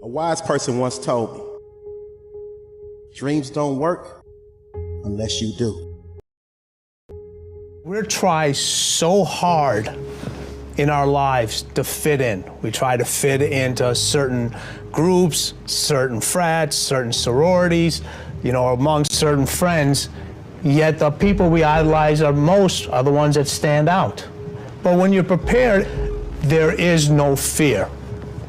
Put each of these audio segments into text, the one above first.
A wise person once told me, dreams don't work unless you do. We try so hard in our lives to fit in. We try to fit into certain groups, certain frats, certain sororities, amongst certain friends, yet the people we idolize most are the ones that stand out. But when you're prepared, there is no fear.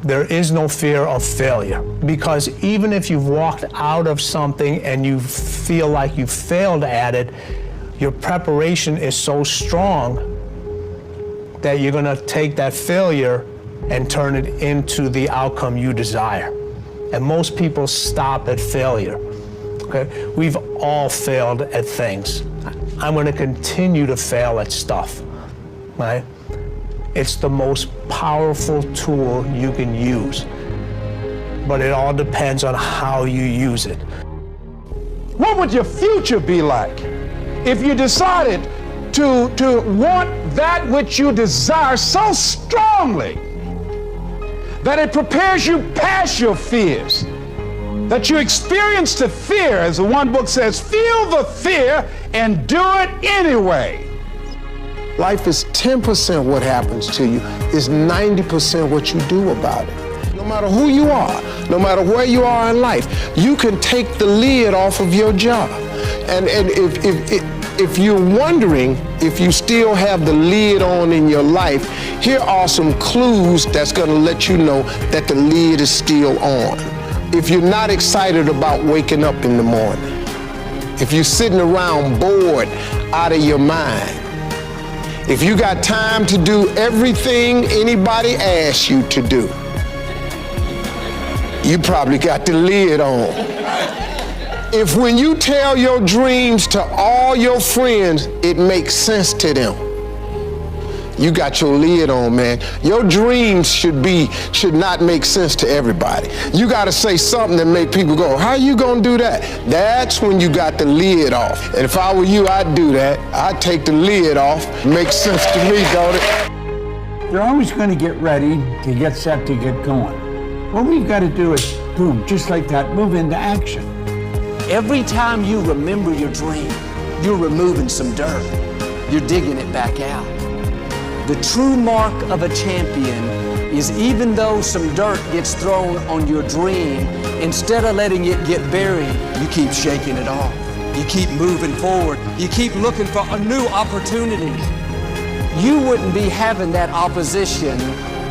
There is no fear of failure, because even if you've walked out of something and you feel like you failed at it, your preparation is so strong that you're gonna take that failure and turn it into the outcome you desire. And most people stop at failure, okay? We've all failed at things. I'm gonna continue to fail at stuff, right? It's the most powerful tool you can use, but it all depends on how you use it. What would your future be like if you decided to want that which you desire so strongly that it prepares you past your fears, that you experience the fear, as the one book says, feel the fear and do it anyway? Life is 10% what happens to you, is 90% what you do about it. No matter who you are, no matter where you are in life, you can take the lid off of your job. And if you're wondering if you still have the lid on in your life, here are some clues that's gonna let you know that the lid is still on. If you're not excited about waking up in the morning, if you're sitting around bored out of your mind, if you got time to do everything anybody asks you to do, you probably got the lid on. If when you tell your dreams to all your friends, it makes sense to them, you got your lid on, man. Your dreams should not make sense to everybody. You gotta say something that make people go, how you gonna do that? That's when you got the lid off. And if I were you, I'd do that. I'd take the lid off. Makes sense to me, don't it? You're always gonna get ready to get set to get going. What we've gotta do is, boom, just like that, move into action. Every time you remember your dream, you're removing some dirt. You're digging it back out. The true mark of a champion is, even though some dirt gets thrown on your dream, instead of letting it get buried, you keep shaking it off. You keep moving forward. You keep looking for a new opportunity. You wouldn't be having that opposition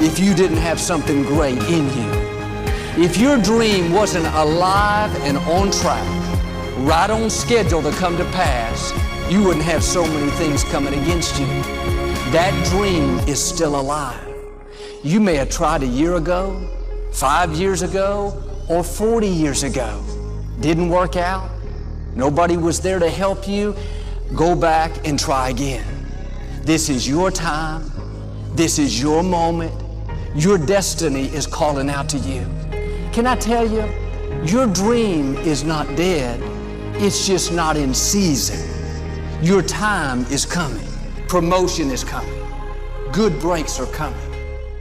if you didn't have something great in you. If your dream wasn't alive and on track, right on schedule to come to pass, you wouldn't have so many things coming against you. That dream is still alive. You may have tried a year ago, 5 years ago, or 40 years ago. Didn't work out. Nobody was there to help you. Go back and try again. This is your time. This is your moment. Your destiny is calling out to you. Can I tell you, your dream is not dead. It's just not in season. Your time is coming. Promotion is coming. Good breaks are coming.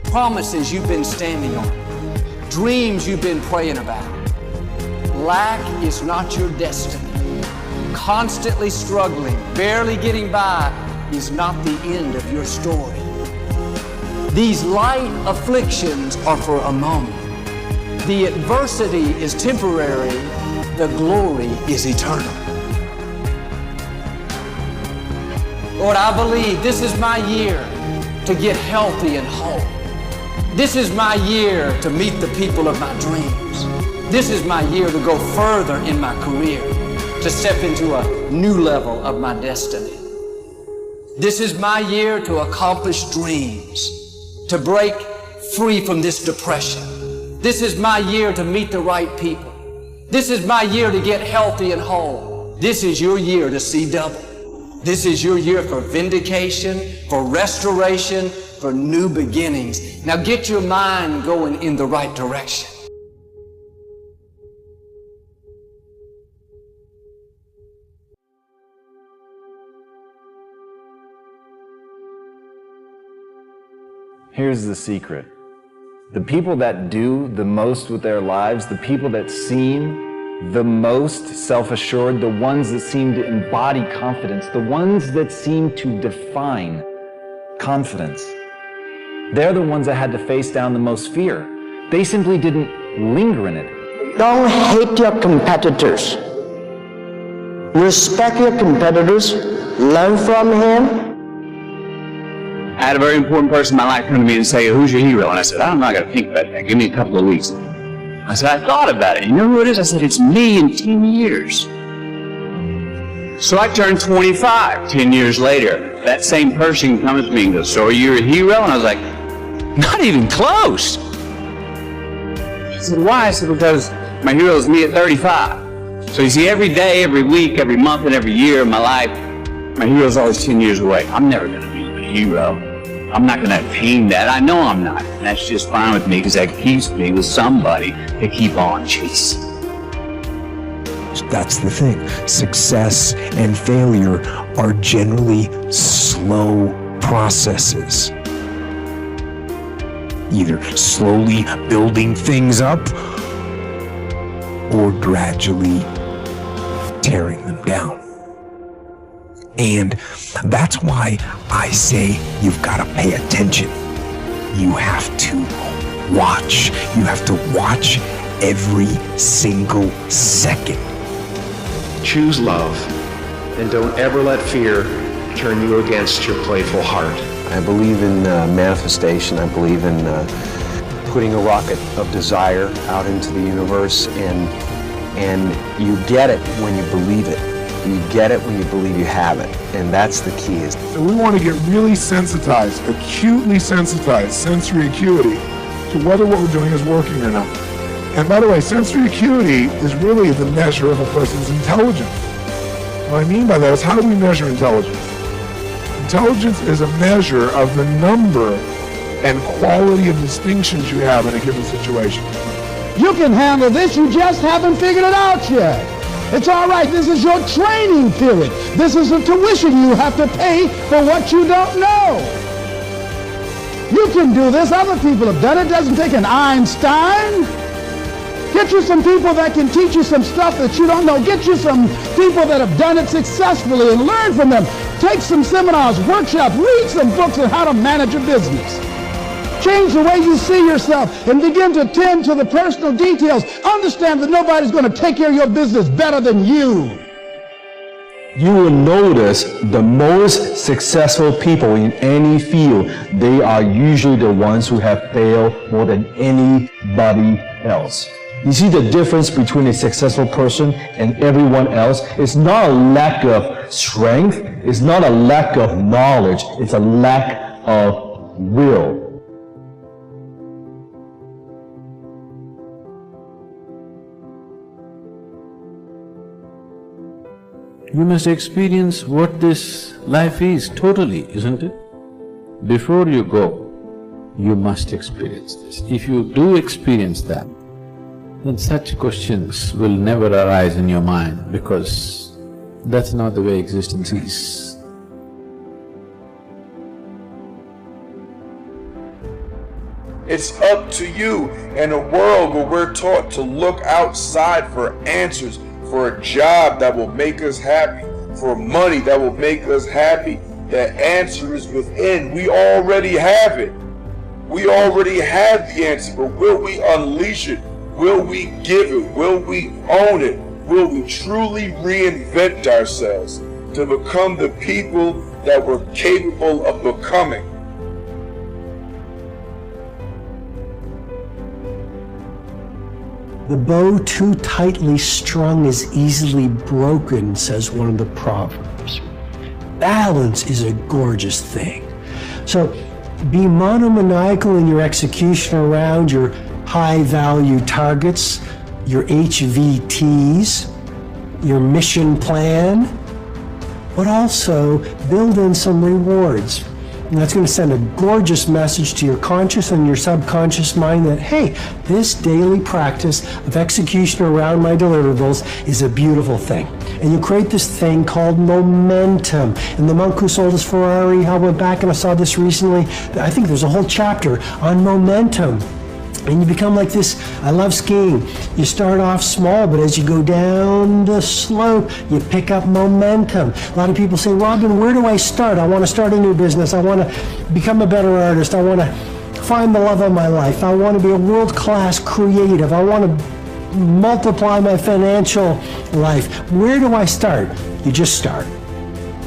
Promises you've been standing on. Dreams you've been praying about. Lack is not your destiny. Constantly struggling, barely getting by is not the end of your story. These light afflictions are for a moment. The adversity is temporary. The glory is eternal. Lord, I believe this is my year to get healthy and whole. This is my year to meet the people of my dreams. This is my year to go further in my career, to step into a new level of my destiny. This is my year to accomplish dreams, to break free from this depression. This is my year to meet the right people. This is my year to get healthy and whole. This is your year to see double. This is your year for vindication, for restoration, for new beginnings. Now get your mind going in the right direction. Here's the secret. The people that do the most with their lives, the people that seem the most self-assured, the ones that seem to embody confidence, the ones that seem to define confidence, they're the ones that had to face down the most fear. They simply didn't linger in it. Don't hate your competitors. Respect your competitors. Learn from him. I had a very important person in my life come to me and say, "Who's your hero?" And I said, "I'm not going to think about that. Give me a couple of weeks." I said, "I thought about it. You know who it is?" I said, "It's me in 10 years. So I turned 25 10 years later. That same person comes to me and goes, "So are you a hero?" And I was like, "Not even close." He said, "Why?" I said, "Because my hero is me at 35. So you see, every day, every week, every month, and every year of my life, my hero is always 10 years away. I'm never going to be a hero. I'm not going to attain that. I know I'm not. And that's just fine with me because that keeps me with somebody to keep on chasing." That's the thing. Success and failure are generally slow processes. Either slowly building things up or gradually tearing them down. And that's why I say you've got to pay attention. You have to watch. You have to watch every single second. Choose love, and don't ever let fear turn you against your playful heart. I believe in manifestation. I believe in putting a rocket of desire out into the universe, and you get it when you believe it. You get it when you believe you have it, and that's the key. So we want to get really sensitized, acutely sensitized, sensory acuity, to whether what we're doing is working or not. And by the way, sensory acuity is really the measure of a person's intelligence. What I mean by that is, how do we measure intelligence? Intelligence is a measure of the number and quality of distinctions you have in a given situation. You can handle this, you just haven't figured it out yet. It's all right, this is your training period. This is the tuition you have to pay for what you don't know. You can do this, other people have done it. It doesn't take an Einstein. Get you some people that can teach you some stuff that you don't know. Get you some people that have done it successfully and learn from them. Take some seminars, workshops, read some books on how to manage a business. Change the way you see yourself and begin to tend to the personal details. Understand that nobody's going to take care of your business better than you. You will notice the most successful people in any field, they are usually the ones who have failed more than anybody else. You see the difference between a successful person and everyone else? It's not a lack of strength, it's not a lack of knowledge, it's a lack of will. You must experience what this life is totally, isn't it? Before you go, you must experience this. If you do experience that, then such questions will never arise in your mind, because that's not the way existence is. It's up to you in a world where we're taught to look outside for answers, for a job that will make us happy, for money that will make us happy. The answer is within. We already have it. We already have the answer, but will we unleash it? Will we give it? Will we own it? Will we truly reinvent ourselves to become the people that we're capable of becoming? The bow too tightly strung is easily broken, says one of the proverbs. Balance is a gorgeous thing. So be monomaniacal in your execution around your high-value targets, your HVTs, your mission plan, but also build in some rewards. And that's going to send a gorgeous message to your conscious and your subconscious mind that, hey, this daily practice of execution around my deliverables is a beautiful thing. And you create this thing called momentum. And the monk who sold his Ferrari, I went back and I saw this recently. I think there's a whole chapter on momentum. And you become like this. I love skiing. You start off small, but as you go down the slope, you pick up momentum. A lot of people say, Robin, where do I start? I want to start a new business. I want to become a better artist. I want to find the love of my life. I want to be a world-class creative. I want to multiply my financial life. Where do I start? You just start.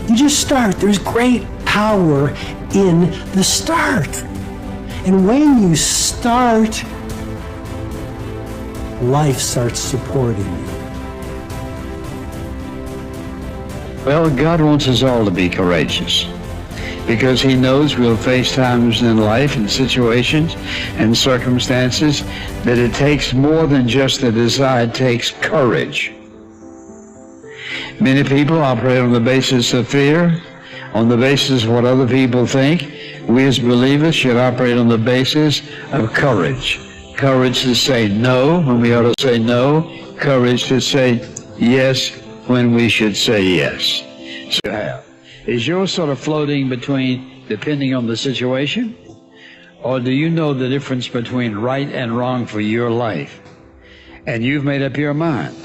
You just start. There's great power in the start. And when you start, life starts supporting you. Well, God wants us all to be courageous because He knows we'll face times in life and situations and circumstances that it takes more than just a desire, it takes courage. Many people operate on the basis of fear, on the basis of what other people think. We as believers should operate on the basis of courage. Courage to say no when we ought to say no. Courage to say yes when we should say yes. So is yours sort of floating between depending on the situation? Or do you know the difference between right and wrong for your life? And you've made up your mind.